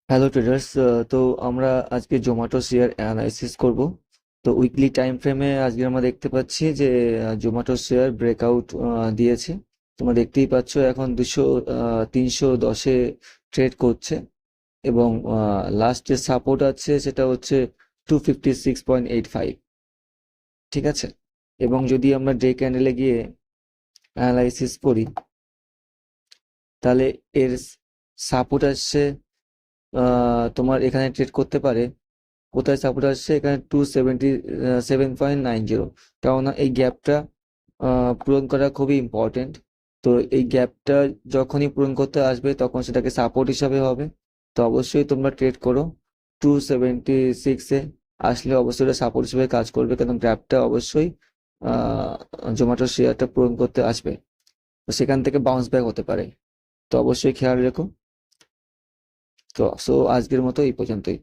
Hello traders. তো আমরা আজকে জোম্যাটো শেয়ার অ্যানালাইসিস করব। তো উইকলি টাইম ফ্রেমে আজকে আমরা দেখতে পাচ্ছি যে জোম্যাটো শেয়ার ব্রেকআউট দিয়েছে। তোমরা দেখতেই পাচ্ছ এখন 310-এ ট্রেড করছে এবং লাস্ট যে সাপোর্ট আছে সেটা হচ্ছে 256.85। ঠিক আছে, এবং যদি আমরা ডে ক্যান্ডেলে গিয়ে অ্যানালাইসিস করি তাহলে এর সাপোর্ট আসছে, তোমার এখানে ট্রেড করতে পারে। কোথায় সাপোর্ট আসছে? এখানে 277.90। কেননা এই গ্যাপটা পূরণ করা খুবই ইম্পর্টেন্ট। তো এই গ্যাপটা যখনই পূরণ করতে আসবে তখন সেটাকে সাপোর্ট হিসাবে হবে। তো অবশ্যই তোমরা ট্রেড করো 276-এ আসলে অবশ্যই এটা সাপোর্ট হিসেবে কাজ করবে, কারণ গ্যাপটা অবশ্যই জোম্যাটো শেয়ারটা পূরণ করতে আসবে। তো সেখান থেকে বাউন্স ব্যাক হতে পারে, তো অবশ্যই খেয়াল রেখো। তো আজকের মতো এই পর্যন্তই।